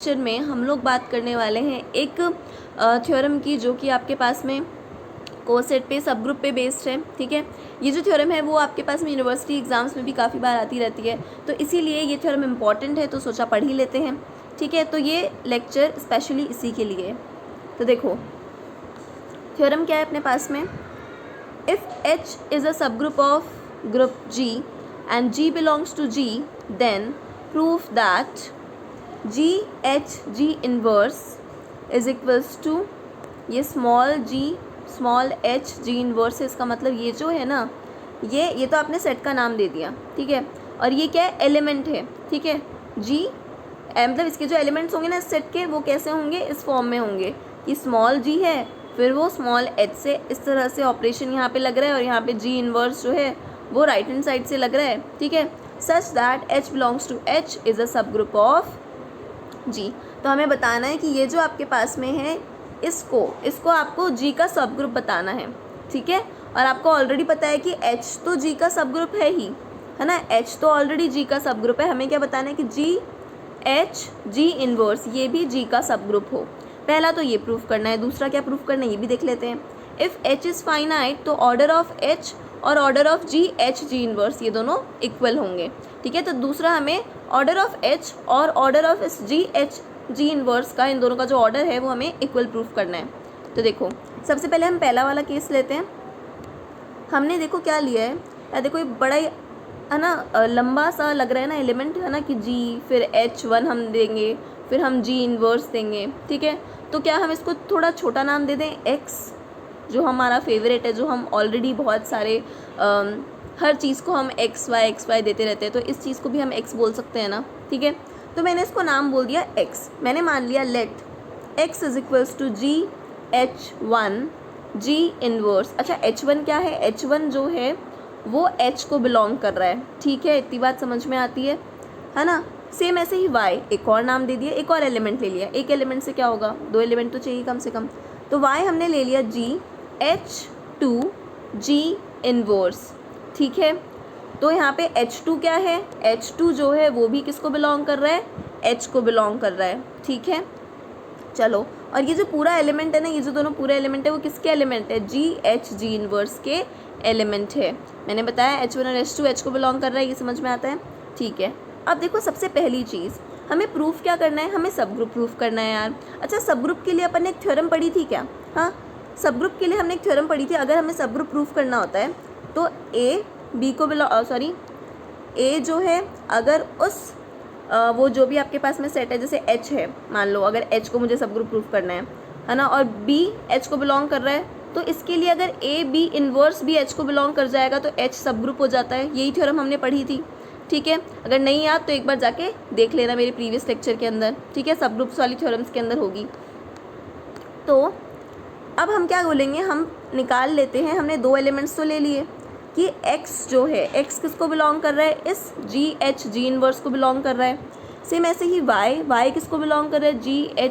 Lecture में हम लोग बात करने वाले हैं एक थ्योरम की, जो कि आपके पास में कोसेट पे सब ग्रुप पे बेस्ड है। ठीक है, ये जो थ्योरम है वो आपके पास में यूनिवर्सिटी एग्जाम्स में भी काफ़ी बार आती रहती है, तो इसीलिए ये थ्योरम इम्पॉर्टेंट है, तो सोचा पढ़ ही लेते हैं। ठीक है, तो ये लेक्चर स्पेशली इसी के लिए है। तो देखो थ्योरम क्या है अपने पास में। If H is a sub group of group G and G belongs to G, then proof that G inverse is equals to ये स्मॉल h G इनवर्स है। इसका मतलब ये जो है ना, ये तो आपने सेट का नाम दे दिया। ठीक है, और ये क्या है, एलिमेंट है। ठीक है, G मतलब इसके जो एलिमेंट्स होंगे ना इस सेट के, वो कैसे होंगे, इस फॉर्म में होंगे कि स्मॉल g है, फिर वो स्मॉल h से इस तरह से ऑपरेशन यहाँ पे लग रहा है, और यहाँ पे G इनवर्स जो है वो राइट हैंड साइड से लग रहा है। ठीक है, such that H belongs to H is a sub group of G। तो हमें बताना है कि ये जो आपके पास में है, इसको आपको G का सब ग्रुप बताना है। ठीक है, और आपको ऑलरेडी पता है कि H तो G का सब ग्रुप है ही, है ना। H तो ऑलरेडी G का सब ग्रुप है। हमें क्या बताना है कि G इनवर्स ये भी G का सब ग्रुप हो। पहला तो ये प्रूफ करना है, दूसरा क्या प्रूफ करना है ये भी देख लेते हैं। इफ़ H इज़ फाइनाइट तो ऑर्डर ऑफ H और order of G G inverse ये दोनों इक्वल होंगे। ठीक है, तो दूसरा हमें ऑर्डर ऑफ H और ऑर्डर ऑफ इस G इनवर्स का, इन दोनों का जो ऑर्डर है वो हमें इक्वल प्रूफ करना है। तो देखो सबसे पहले हम पहला वाला केस लेते हैं। हमने देखो क्या लिया है, या देखो ये बड़ा ही है ना, लंबा सा लग रहा है ना एलिमेंट, है ना, कि G फिर H1 हम देंगे, फिर हम G इनवर्स देंगे। ठीक है, तो क्या हम इसको थोड़ा छोटा नाम दे दें, X, जो हमारा फेवरेट है, जो हम ऑलरेडी बहुत सारे हर चीज़ को हम एक्स वाई देते रहते हैं, तो इस चीज़ को भी हम X बोल सकते हैं ना। ठीक है, तो मैंने इसको नाम बोल दिया X। मैंने मान लिया let X is equals to H1 G inverse. अच्छा H1 क्या है, H1 जो है वो H को बिलोंग कर रहा है। ठीक है, इतनी बात समझ में आती है ना। सेम ऐसे ही Y, एक और नाम दे दिया, एक और एलिमेंट ले लिया। एक एलिमेंट से क्या होगा, दो एलिमेंट तो चाहिए कम से कम, तो Y हमने ले लिया H2 G इनवर्स। ठीक है, तो यहाँ पे H2 क्या है, H2 जो है वो भी किसको बिलोंग कर रहा है, H को बिलोंग कर रहा है। ठीक है, चलो, और ये जो पूरा एलिमेंट है ना, ये जो दोनों पूरा एलिमेंट है वो किसके एलिमेंट है, G इनवर्स के एलिमेंट है। मैंने बताया H1 और H2 H को बिलोंग कर रहा है, ये समझ में आता है। ठीक है, अब देखो सबसे पहली चीज़ हमें प्रूफ क्या करना है, हमें सब ग्रुप प्रूफ करना है यार। अच्छा, सब ग्रुप के लिए अपन ने एक थ्योरम पढ़ी थी क्या, हाँ, सब ग्रुप के लिए हमने एक थ्योरम पढ़ी थी। अगर हमें सब ग्रुप प्रूफ करना होता है तो A जो है, अगर उस वो जो भी आपके पास में सेट है, जैसे H है, मान लो अगर H को मुझे सब ग्रुप प्रूफ करना है ना, और B H को बिलोंग कर रहा है, तो इसके लिए अगर A B इनवर्स भी H को बिलोंग कर जाएगा तो H सब ग्रुप हो जाता है। यही थ्योरम हमने पढ़ी थी। ठीक है, अगर नहीं याद तो एक बार जाके देख लेना मेरे प्रीवियस लेक्चर के अंदर। ठीक है, सब ग्रुप्स वाली थ्योरम्स के अंदर होगी। तो अब हम क्या बोलेंगे, हम निकाल लेते हैं, हमने दो एलिमेंट्स तो ले लिए कि X जो है, X किसको बिलोंग कर रहा है, इस G इनवर्स को बिलोंग कर रहा है। सेम ऐसे ही Y किसको बिलोंग कर रहा है,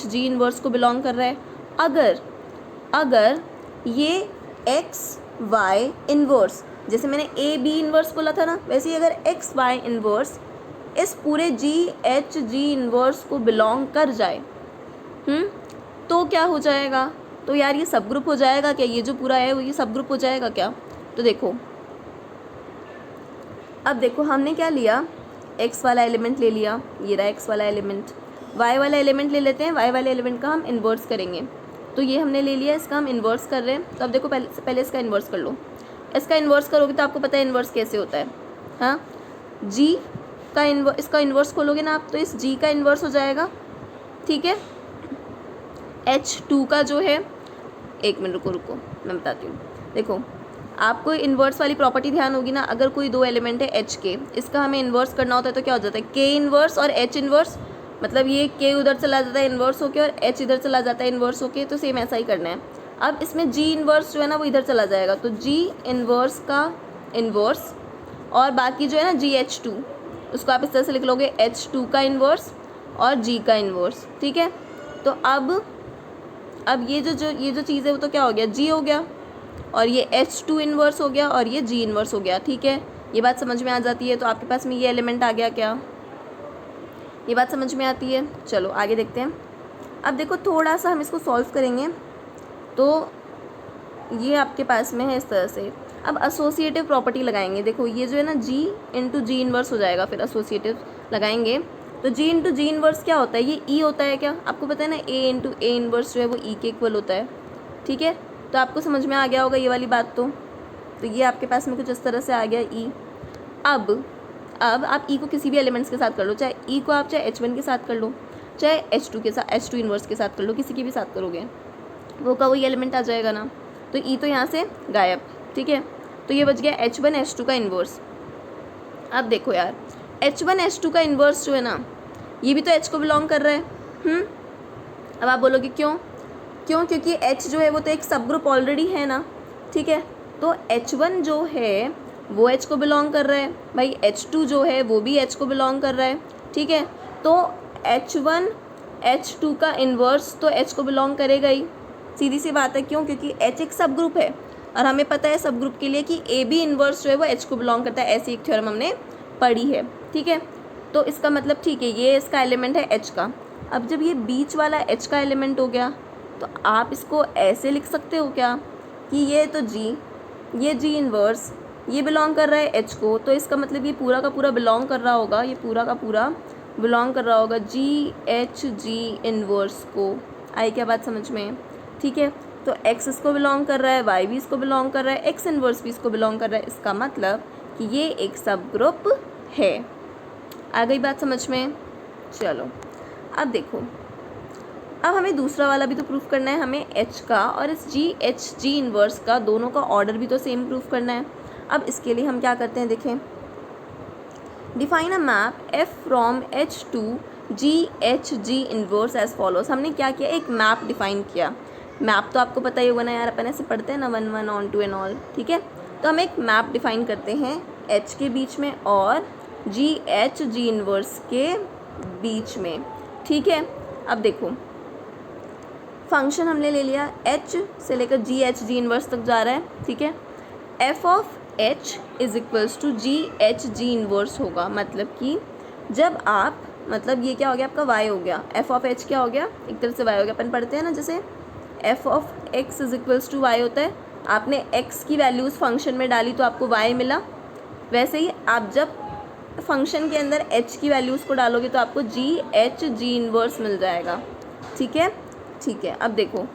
G इनवर्स को बिलोंग कर रहा है। अगर ये X Y इनवर्स, जैसे मैंने A B इनवर्स बोला था ना, वैसे ही अगर X Y इनवर्स इस पूरे G इनवर्स को बिलोंग कर जाए, तो क्या हो जाएगा, तो यार ये सब ग्रुप हो जाएगा क्या, ये जो पूरा है वो ये सब ग्रुप हो जाएगा क्या। तो देखो, अब देखो हमने क्या लिया, X वाला एलिमेंट ले लिया, ये रहा X वाला एलिमेंट। Y वाला एलिमेंट ले लेते हैं, Y वाले एलिमेंट का हम इन्वर्स करेंगे। तो ये हमने ले लिया, इसका हम इन्वर्स कर रहे हैं। तो अब देखो पहले इसका इन्वर्स कर लो। इसका इन्वर्स करोगे तो आपको पता है इन्वर्स कैसे होता है, हाँ, G का इसका इन्वर्स खोलोगे ना आप, तो इस G का इन्वर्स हो जाएगा। ठीक है, H2 का जो है, एक मिनट रुको मैं बताती हूँ। देखो आपको इन्वर्स वाली प्रॉपर्टी ध्यान होगी ना, अगर कोई दो एलिमेंट है H के, इसका हमें इन्वर्स करना होता है तो क्या हो जाता है, K इन्वर्स और H इन्वर्स, मतलब ये K उधर चला जाता है इन्वर्स होके और H इधर चला जाता है इन्वर्स होके, तो सेम ऐसा ही करना है। अब इसमें G इन्वर्स जो है ना वो इधर चला जाएगा, तो G इन्वर्स का इन्वर्स, और बाकी जो है ना GH2, उसको आप इस तरह से लिख लोगे, H2 का इन्वर्स और G का इन्वर्स। ठीक है, तो अब ये जो चीज़ है वो तो क्या हो गया, G हो गया, और ये H2 इन्वर्स हो गया, और ये G इन्वर्स हो गया। ठीक है, ये बात समझ में आ जाती है। तो आपके पास में ये एलिमेंट आ गया क्या, ये बात समझ में आती है? चलो आगे देखते हैं। अब देखो थोड़ा सा हम इसको सॉल्व करेंगे तो ये आपके पास में है इस तरह से। अब एसोसिएटिव प्रॉपर्टी लगाएंगे। देखो ये जो है ना जी इंटू जी इन्वर्स हो जाएगा, फिर एसोसिएटिव लगाएंगे तो जी इंटू जी इन्वर्स क्या होता है? ये ई होता है क्या? आपको पता है ना, ए इंटू ए इन्वर्स जो है वो ई के इक्वल होता है। ठीक है, तो आपको समझ में आ गया होगा ये वाली बात। तो ये आपके पास में कुछ इस तरह से आ गया ई। अब आप ई को किसी भी एलिमेंट्स के साथ कर लो, चाहे ई को आप चाहे H1 के साथ कर लो, चाहे H2 के साथ, H2 इन्वर्स के साथ कर लो, किसी के भी साथ करोगे वो का वही एलिमेंट आ जाएगा ना। तो ई तो यहाँ से गायब। ठीक है, तो ये बच गया H1 H2 का इन्वर्स। अब देखो यार, H1 H2 का इन्वर्स जो है ना, ये भी तो H को बिलोंग कर रहा है। अब आप बोलोगे क्यों? क्योंकि H जो है वो तो एक सब ग्रुप ऑलरेडी है ना। ठीक है, तो H1 जो है वो H को बिलोंग कर रहा है भाई, H2 जो है वो भी H को बिलोंग कर रहा है। ठीक है, तो H1 H2 का इन्वर्स तो H को बिलोंग करेगा ही, सीधी सी बात है। क्यों? क्योंकि H एक सब ग्रुप है और हमें पता है सब ग्रुप के लिए कि ए बी इन्वर्स जो है वो H को बिलोंग करता है। ऐसी एक थ्योरम हमने पढ़ी है। ठीक है, तो इसका मतलब ठीक है ये इसका एलिमेंट है H का। अब जब ये बीच वाला H का एलिमेंट हो गया तो आप इसको ऐसे लिख सकते हो क्या कि ये तो ये जी इन्वर्स ये बिलोंग कर रहा है H को, तो इसका मतलब ये पूरा का पूरा बिलोंग कर रहा होगा, ये पूरा का पूरा बिलोंग कर रहा होगा जी एच जी इन्वर्स को। आई क्या बात समझ में? ठीक है, तो X इसको बिलोंग कर रहा है, Y भी इसको बिलोंग कर रहा है, X इन्वर्स भी इसको बिलोंग कर रहा है। इसका मतलब कि ये एक सब ग्रुप है। आ गई बात समझ में? चलो अब देखो, अब हमें दूसरा वाला भी तो प्रूफ करना है। हमें H का और इस जी इन्वर्स का दोनों का ऑर्डर भी तो सेम प्रूफ करना है। अब इसके लिए हम क्या करते हैं, देखें, define a map F from H to G inverse as follows. हमने क्या किया, एक मैप डिफाइन किया। मैप तो आपको पता ही होगा ना यार, अपन ऐसे पढ़ते हैं ना 1 1 ऑन 2 एंड ऑल। ठीक है, तो हम एक मैप डिफाइन करते हैं H के बीच में और जी इन्वर्स के बीच में। ठीक है, अब देखो फंक्शन हमने ले लिया, H से लेकर जी इन्वर्स तक जा रहा है। ठीक है, F of H is equals to G inverse होगा। मतलब कि जब आप, मतलब ये क्या हो गया आपका y हो गया, एफ ऑफ H क्या हो गया, एक तरह से y हो गया। अपन पढ़ते हैं ना जैसे F of x is equals to y होता है, आपने x की वैल्यूज़ फंक्शन में डाली तो आपको y मिला। वैसे ही आप जब फंक्शन के अंदर h की वैल्यूज़ को डालोगे तो आपको जी इन्वर्स मिल जाएगा। ठीक है, ठीक है, अब देखो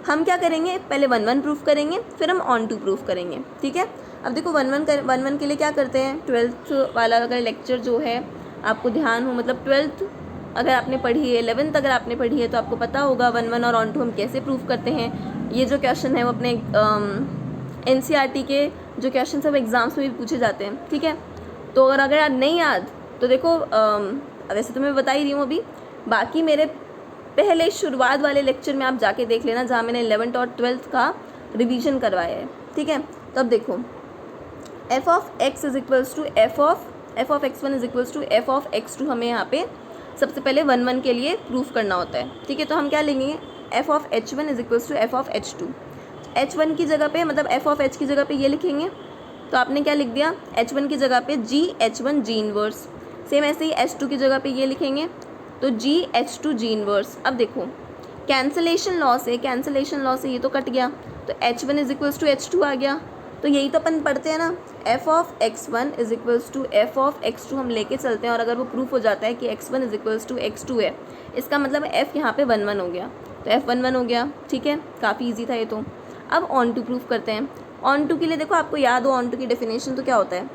हम क्या करेंगे, पहले 1 1 प्रूफ करेंगे, फिर हम ऑन 2 प्रूफ करेंगे। ठीक है, अब देखो 1 1 के लिए क्या करते हैं, 12th वाला अगर लेक्चर जो है आपको ध्यान हो, मतलब 12th अगर आपने पढ़ी है, 11th अगर आपने पढ़ी है तो आपको पता होगा 1 1 और ऑन 2 हम कैसे प्रूफ करते हैं। ये जो क्वेश्चन है वो अपने NCERT के जो क्वेश्चन सब एग्जाम्स में भी पूछे जाते हैं। ठीक है, तो अगर नहीं याद तो देखो, वैसे तो मैं बता ही रही हूँ अभी, बाकी मेरे पहले शुरुआत वाले लेक्चर में आप जाके देख लेना जहाँ मैंने 11th और 12th का रिवीजन करवाया है। ठीक है, तब देखो F of x is equals to F of x1 is equals to F of x2 हमें यहाँ पे सबसे पहले 1 1 के लिए प्रूफ करना होता है। ठीक है, तो हम क्या लेंगे, F of H1 is equals to F of H2। H1 की जगह पे, मतलब एफ ऑफ H की जगह पे ये लिखेंगे, तो आपने क्या लिख दिया, H1 की जगह पे H1 जी इन्वर्स। सेम ऐसे ही H2 की जगह पे ये लिखेंगे तो H2 जी इन्वर्स। अब देखो कैंसलेशन लॉ से ये तो कट गया, तो H1 is equals to H2 आ गया। तो यही तो अपन पढ़ते हैं ना, F of x1 is equals to F of x2 हम लेके चलते हैं, और अगर वो प्रूफ हो जाता है कि x1 is equals to x2 है, इसका मतलब f यहाँ पे 1 1 हो गया, तो f 1 1 हो गया। ठीक है, काफ़ी इजी था ये तो। अब ऑन टू प्रूफ करते हैं। ऑन टू के लिए देखो, आपको याद हो ऑन टू की डेफिनेशन तो क्या होता है।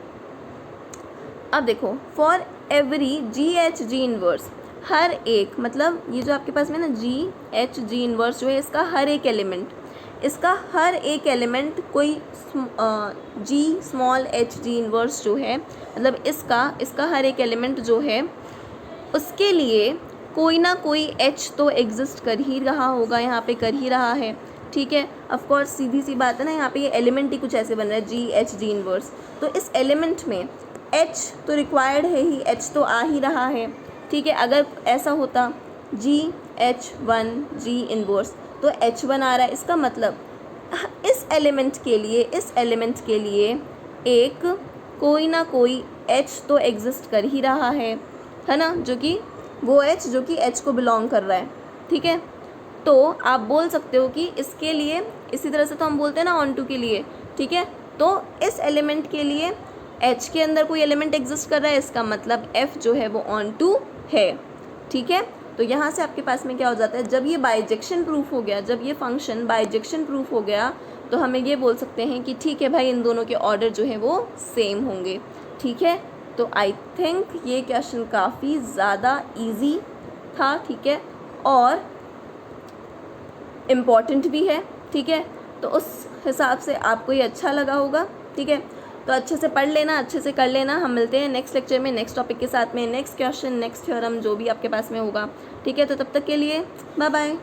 अब देखो, फॉर एवरी जी इन्वर्स, हर एक, मतलब ये जो आपके पास में ना जी इन्वर्स जो है, इसका हर एक एलिमेंट कोई जी स्मॉल h जी इन्वर्स जो है, मतलब इसका हर एक एलिमेंट जो है उसके लिए कोई ना कोई h तो एग्जिस्ट कर ही रहा होगा, यहाँ पे कर ही रहा है। ठीक है, ऑफ कोर्स सीधी सी बात है ना, यहाँ पे ये एलिमेंट ही कुछ ऐसे बन रहा है जी इन्वर्स, तो इस एलिमेंट में h तो रिक्वायर्ड है ही, h तो आ ही रहा है। ठीक है, अगर ऐसा होता GH1 जी इन्वर्स तो H1 आ रहा है, इसका मतलब इस एलिमेंट के लिए एक कोई ना कोई H तो एग्जिस्ट कर ही रहा है ना, जो कि वो एच जो कि एच को बिलोंग कर रहा है, ठीक है। तो आप बोल सकते हो कि इसके लिए इसी तरह से तो हम बोलते हैं ना ऑन टू के लिए, ठीक है। तो इस एलिमेंट के लिए एच के अंदर कोई एलिमेंट एग्जिस्ट कर रहा है, इसका मतलब एफ जो है वो ऑन टू है, ठीक है। तो यहाँ से आपके पास में क्या हो जाता है, जब ये बाइजेक्शन प्रूफ हो गया, जब ये फंक्शन बाइजेक्शन प्रूफ हो गया, तो हमें ये बोल सकते हैं कि ठीक है भाई इन दोनों के ऑर्डर जो है वो सेम होंगे, ठीक है। तो आई थिंक ये क्वेश्चन काफ़ी ज़्यादा इजी था, ठीक है, और इम्पॉर्टेंट भी है, ठीक है। तो उस हिसाब से आपको ये अच्छा लगा होगा, ठीक है। तो अच्छे से पढ़ लेना, अच्छे से कर लेना। हम मिलते हैं नेक्स्ट लेक्चर में नेक्स्ट टॉपिक के साथ में, नेक्स्ट क्वेश्चन, नेक्स्ट थ्योरम जो भी आपके पास में होगा, ठीक है। तो तब तक के लिए बाय बाय।